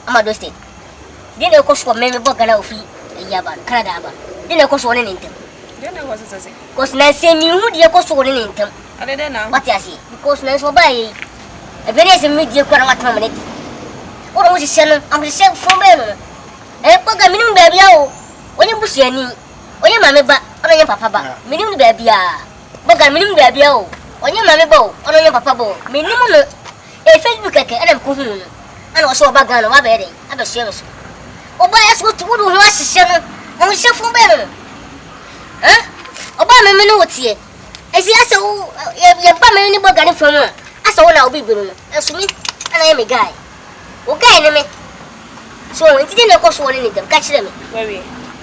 ama DOSTED dine ko so me BORGA na ofi yaba Canada ba dine ko so ne ntem dine ko so say ko na se mi hu de ko so ne ntem ade de na what ya see because na so bai e be ne se mi de ko na watama me ne o ro mo se no am se from be no BORGA minimum ba bia o onye busuani onye mame ba onye papa ba minimum ba bia BORGA minimum ba bia o onye mame ba o onye papa ba minimum no Facebook keke adam ko hunu ana so BORGA no wa be re abehye so oba yeso to wo ho asihye no on hye fun be no oba me no wotie esi asa wo ye ba me ni BORGA ni fam asa wo na obi biru no esumi ana ye me guy o guy ne me so enti de ko so wo ni dem ka kire me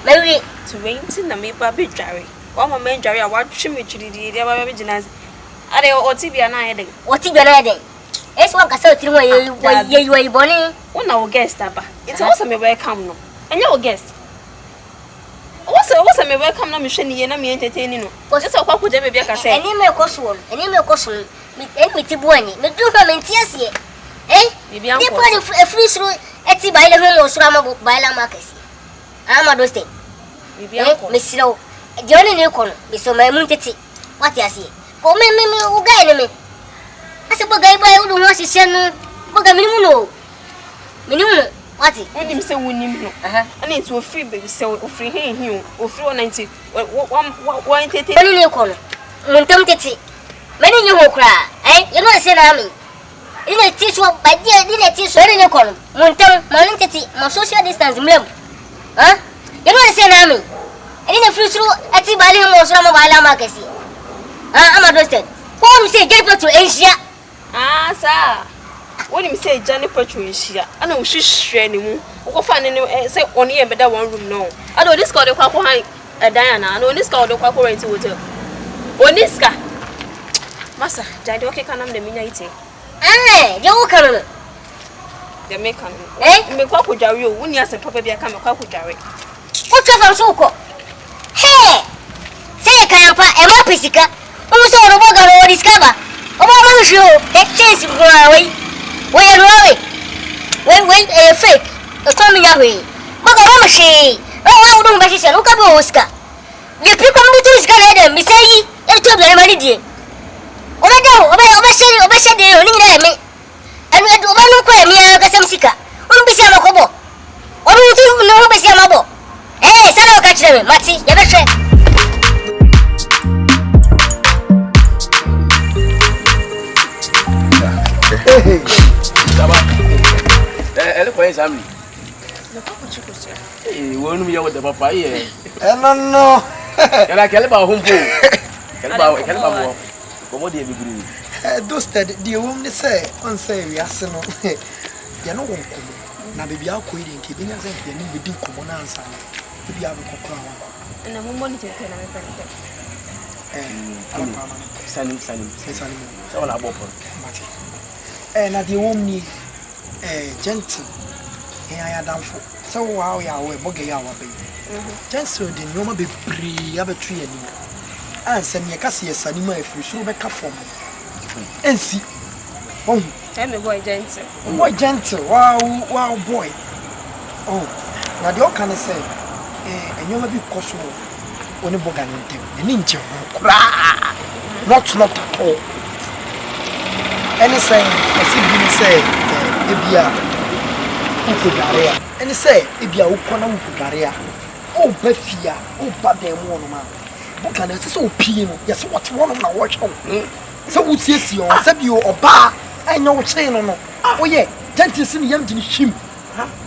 Mary to wait na me ba be dware wa mo me dware a wa twe me twididi de ba be gina ade o tibia na ye de o tibia na ye de esi wa kasa otiri mo ye boni una o guest aba enti wo se me welcome no enye o guest wo se me welcome na me hwe ni ye na me entertain no wo se kwa kwa de be bia kasa eni me ko so mi ti buani me du fa me ntiasie bibia ko ni free suru eti ba ile ho mo suru amabo ba ile amakasi ama DOSTED bibia ko me siro de oni ni ko no me so ma mu ntete what ya see ko me o guy ne me ase BORGA iba e wo ho asihye no BORGA minimum no what onim se wonim no ana enti ofri be se ofri hin ofri 90 wa entertain oni ni ko no muntam tete mani nyi ho kra you know say na me ina ti so ba dia ina ti so ni ko no muntam mani tete ma social distance mlem you know say na me ina free through ati bali mo so ma bala ma kasi ama DOSTED ko mi say get to Asia sir when you say Johnny Petrol Asia ana wo hwehwe ni mu wo fa ne say oni e beda one room no ado this call de kwa ko han Diana no this call de kwa ko rent hotel oniska masa jade okay kanam de minya ite je wo kan no de me kan me kwa ko dware o woni ase papa bia ka me kwa ko dware o twa so ko say kan pa e ma pisika o so ro BORGA ro discover o ma ma hwe o exchange go away wait fake o to mi ya hwe BORGA ma hwe o wa do ba hwe no ka be Oscar ye pi community Oscar na dem mi say e to bi ma ni die o ba dawo o ba she de o ni na me anu o ba no ko emi ka sam sika o bi se ma ko bo o ru ti no bi se ma bo sana ka kire me mati ye be hwe Taba. Ele ko examine. No papa chuko sir. Wonu mi ya wada papa ye. No. Kala kele ba humpo. Kele ba mo. Komo de be guru. DOSTED the wom ne say on say we ase no. Ya no won komo. Na be bia ko ide nke bi nya say ya ni be din komo na ansa. Bi bia be kokora wa. Na mo monitor ke na me pere. Salim. So wala bopo. Mati. Na the wom ni gentle. I down for. So wow ya we BORGA ya wa be. Gentle de no ma be free ya be tue ani. Ansa me ka se yesani ma afiri so be ka form. Ensi. Oh, tell me boy gentle. Boy gentle. Wow boy. Oh, na the can say enyoma bi koso oni BORGA ntem. Eni nche kura. Not at all. Anything I say ebia ukudarea. Any say ebia ukona ukudarea. O befia, o ba dem wono ma. BORGA na say opie no. Yes what one na watch on. So wo siesie on, say bi oba enyo wo kyen no. Oh yeah, gentle sin yam gini him.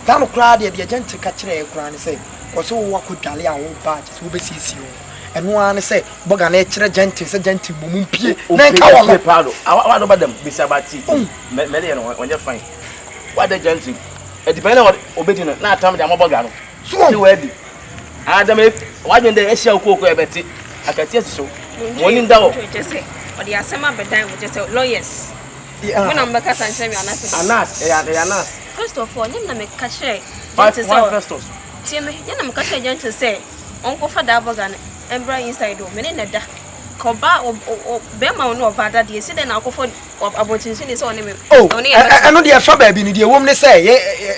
Da no kra de gentle ka kire kra ne say. Wo so wo akudare a wo ba, so wo besiesie on. And one say BORGA na kire gentle say gentle mum pie na ka wo no palo awa no badam bisabati mele no onye fine what the gentle e depend on obedi na atam de BORGA no so we we adam wadwen de ehia okoko ebeti akati asiso woni ndawo say or the asema bedan we just say lawyers when am beka sanche me anas first of all nyem na me ka share first tie me nyem na me ka share gentle say onko fa da BORGA na embra inside o me ne da koba o be ma no bada de si den akofo abotin si ni se oni me oni e no de fa ba bi ni de wom ne say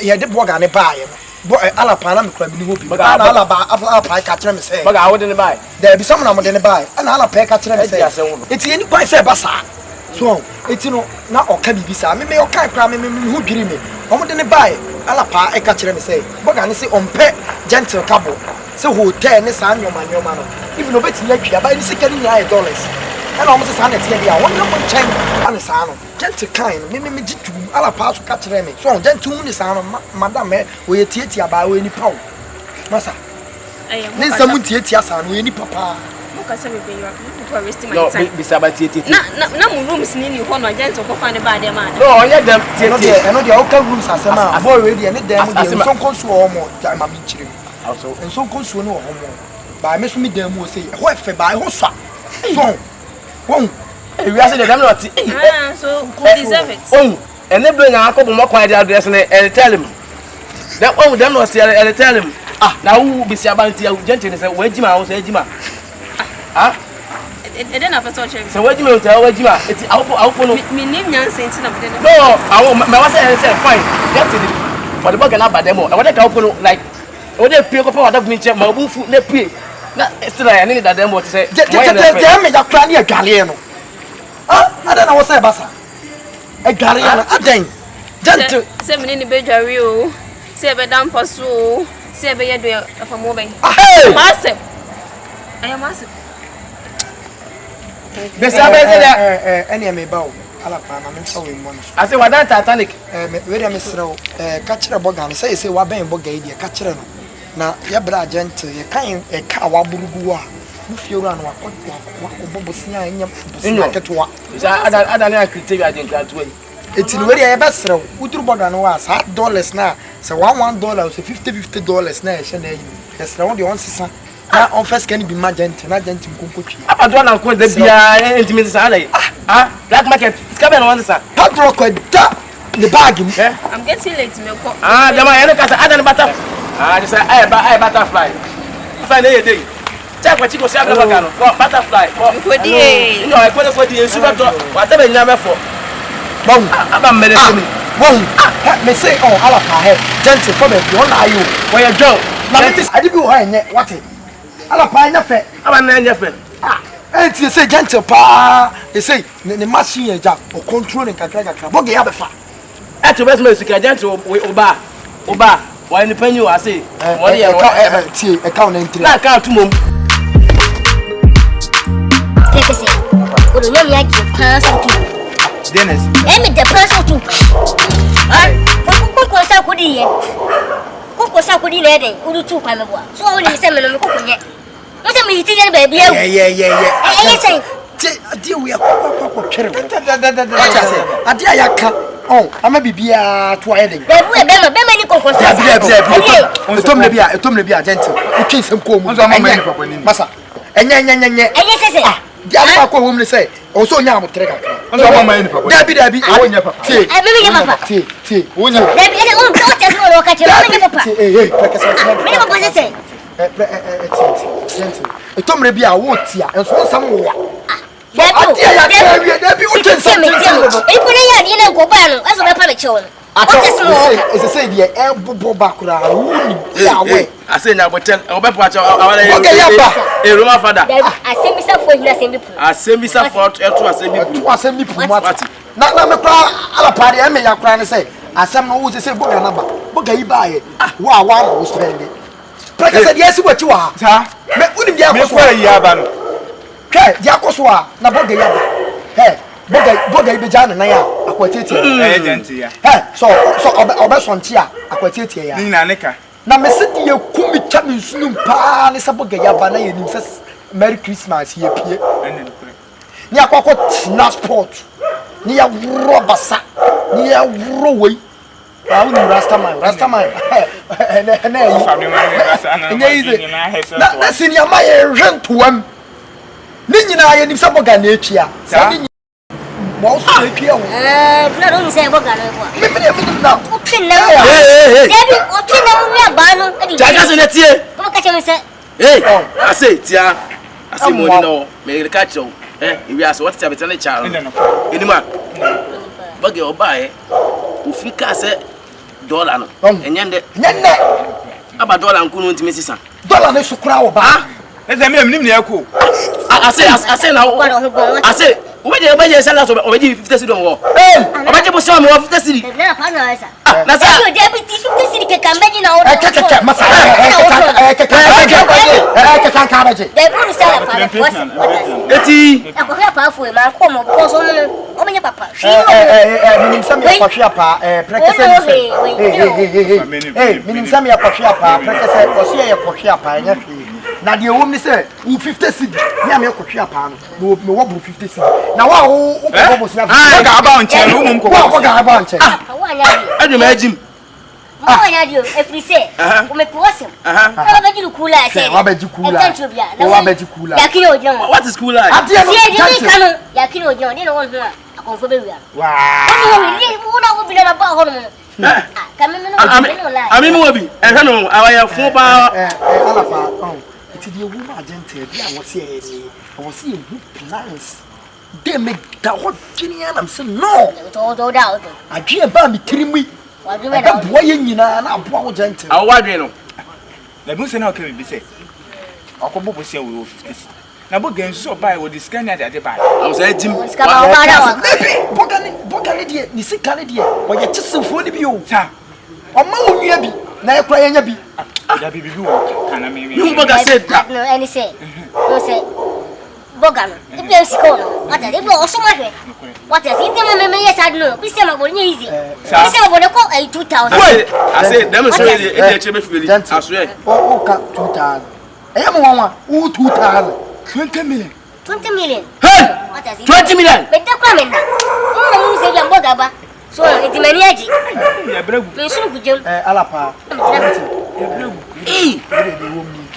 ye de BORGA ne ba ye no ala pa na me kra bi ni hobi na ala pa ka kire me say BORGA awode ne ba there be some na mo de ne ba na ala pa ka kire me say eti eni kwan say ba sa so eti no na oka bibi sa me oka kra me hu dwiri me omo de ne ba ala pa e ka kire me say BORGA ne say ompe gentle cabo say hotel ne sa nyoma no even obeti ya twa ba ni sika ni $9 and almost a hundred years. I want to change on the sound. Gentle kind, me jitu, ala pass catch me. So, gentle is sound, madam, we tea about any pound. Massa, then someone tea sound, we any papa. No, beside no rooms in any one or gentle go find a bad man. No, yet them, I know the hotel rooms as a man, I've already and them, some console more time I'm in also, and some console no homo. By Miss Me, them will say, what by horse. So, we are saying them not so could deserve it. Oh, and they bring a couple more quiet address and tell him. That one with them not see and tell him. Now who be about your gentleness and where Jima was Jima? It didn't have a touch. So what do you tell Jima? It's out me name Nancy. No, I want my say fine. That's it. But the BORGA na bad demo. I want to open like what they pay for that mean check my food they pay. Na still I need that them what to say. Them me ya plan ya Galiano. I don't know what say basa. A Galiano aden. Gentle. Say me ni be jari o. Say be dam paso. Say be ye do of a moving. Massive. I am massive. Any me bow. Ala pa na me so we mo. I say what that Titanic. We dey me sro. Ka kire BORGA say wa ben BORGA ide ka kire no. Na ya bra gentle ye kan e ka wa burugu a mu fiora no wa bosia enyam bosia ketwa ada na criteria den ka to eti no we dey be sro uduru BORGA no wa sa $1 na say $1 so $50 na e hye na yi e sro de on sisa na on first can be magent na gentle konkotwi abado na ko da bia intimate sa alai black market skabe na won sisa padro ko da the bag I'm getting late me ko dama yana ka sa ada na bata this I butterfly. Find a day. Check what you go say about butterfly. No, I put for the super whatever you never for. I'm medicine. Me say, oh, ala pa he. Gentle for me. You are you? Where you go? I did go high what it. Ala pa na fe. I'm an angel. And you say gentle pa. They say the machine job or controlling kakra. BORGA ya be fa. At the best music gentle Oba. Why in the penny I say? What you account entry. I can't to move. Take a seat. Would you like to pass or two? Dennis. Amy, the person too. Cook was out with you. Cook was out with you, lady. Who do 2 5 more? So only 7 on the cook yet. What a meeting, baby. Yeah. Dear, we are I dear, oh, I'm a bibia to wedding. Tomlebia, gentle. You can't some cool massa. And the woman say, also now, Debbie, I say now, but tell Oba a Roman father. I send myself for you. I send myself for assembly. Not me cry, party, I may have crying and say, as some who say BORGA number. BORGA you buy it. Wow, wow, spend it. Said, yes, what you are, sir. Wouldn't be a yaban. Okay, Yakoswa, na BORGA yaba. Hey, BORGA be Jan and I are aquatic. Hey, so Oberson Tia, aquatic. Nina. Na me se ye kumi chami sunu pa ne sabo ga yaba na ye nim se Merry Christmas ye pie ni akwakọ transport ni ya wro basa ni ya wro we na uni rastaman na yi family man basa na na senior ma ye rentoam ni nyina ye nim sabo ga na etua sa ni mo so etua wo na don't say BORGA no kwa me na Debbie, Jaga se netie. Como que chama isso? Hey, I say tia. I say money no. Me catch you. we are so what's a better child? Anymore. But you buy Ufika said dollar and yonder about dollar and couldn't miss some. Dollar is so crowd. Let them name the echo. I say now, I say, when you buy yourself already 50 city war. I'm going to some of the city. That's how deputy 50 city can imagine our na the woman say 50 cedi na me kwhwe apa no me wo 50 cedi na wa wo ko bo sina ga aba nche no mum ko ga aba nche wa nya di adu ma jim wa nya di every say o me posim wa ba ji kula say wa ba ji kula wa ba ji kula ya kini ojo what is kula ya di kanu ya kini ojo ni no won ho akonfo be wi wa ni wo na wo bi na ba ho no ami mo bi ehwe no awaya fun ba alafa ti di ewu ma gente bi a wose ewu plans they make that hot genius am say no to da adwe ba mi tirimi da boa ye nyina na aboa wo gente awadwe no na bi se na o ke bi se akobo bo se wo 50 na bo gen so buy wo discount na de buy I was jim bogani die ni sikale die wo ye chisimfo ni bi o ta o ma wo nua bi na e kura ye nya bi ya bi wo kana me you boga said no any say no say boga no e bi siko no what is e bi o so ma hwe what is it me yes I know bi se ma bo nya easy bi se ma bo ne ko 2000 I say dem so e che be fili I swear o ka 2000 e mo wanwa o 2000 20 million 20 million hey what is it 20 million be de kwa me na mo mu se bi boga ba so it many aji ya bregu me suru gujel alapa ya bregu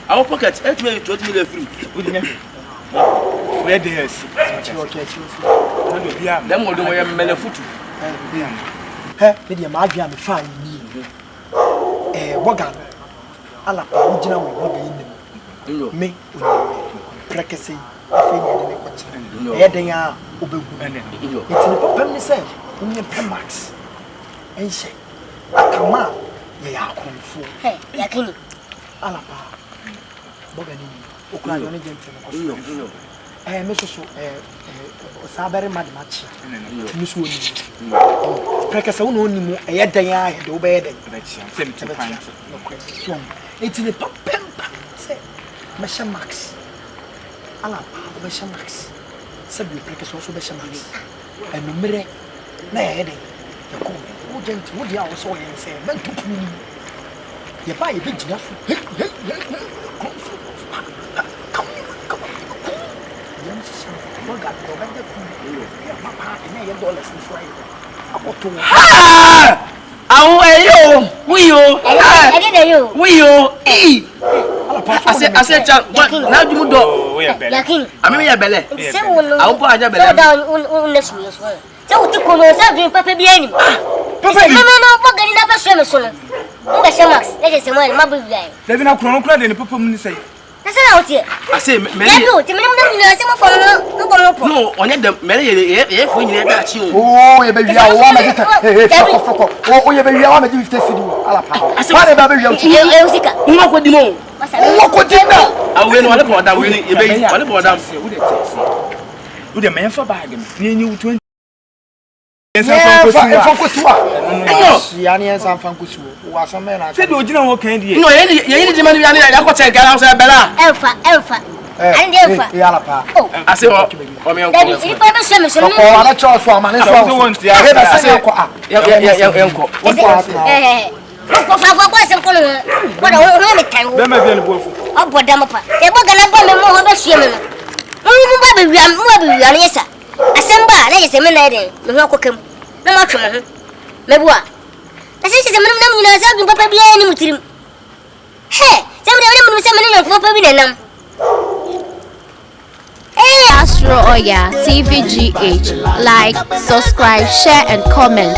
our pocket 20 million free where they is dem wo do mo ya mele futu me dia ma adwa me fa ni boga alapa wo gina we boga yin me prekese afi ni de me kwachi den a obegu etini papam ni say ni pemax ense akama ye akonfo yakini alapa boga ni okura yo ni gente no me so sabere madmachi ni so ni prekese wo no ni mu den a ye de wo be den so etini papam say mesha max alapa mesha max sabi prekese so mesha max enumere na ye de ko wo gente wo dia wo so yen say ben tupu ni ye ba ye be gina so awu eyo wiyo wiyo I said na jumu do yakini ami ya bele se wo no awu po aja bele so da next year so se wo ti ko no se bi papa bi ani papa bi no boga ni na ba so me so no nga se max e je se mo ma bu bi ai le bi na kro de ni papa mu ni sei na se na oti I say me ya ti me ni na se mo fo no ko no po no onye dem me ye fo nyine da chi o oh ye be wi a wa ma gita foko o ye be wi a wa ma gi 50 cedi alapa wa de ba be wi a e usika nwa ko di mo nwa ko di na awe no wale po da we ni ye be wale po da wo de me fa bag ni ni 20 fankosuwa ya ni ensan fankosuwa wa so me na se do gina wo kan die no ye ni di mani ya ni ya ko che gara so bela elfa and elfa ya lapa I say o me daddy if I be so me so ko ana cho so amane so ya be se ko ya enko ko fa ko se ko no ko da ho me tan wo be ma bi ni bofu oboda mapa e boga na ba me mo ho be hye me no mu ba be wiam mu ba be wiam yesa asemba na yese me na eden me ho kokam na ma twemo ho mebua na se se me nam nyina sa bi papa bia ni mutirim he se me se me na papa bi nenam Astro Oyaa TVGH, like, subscribe, share and comment.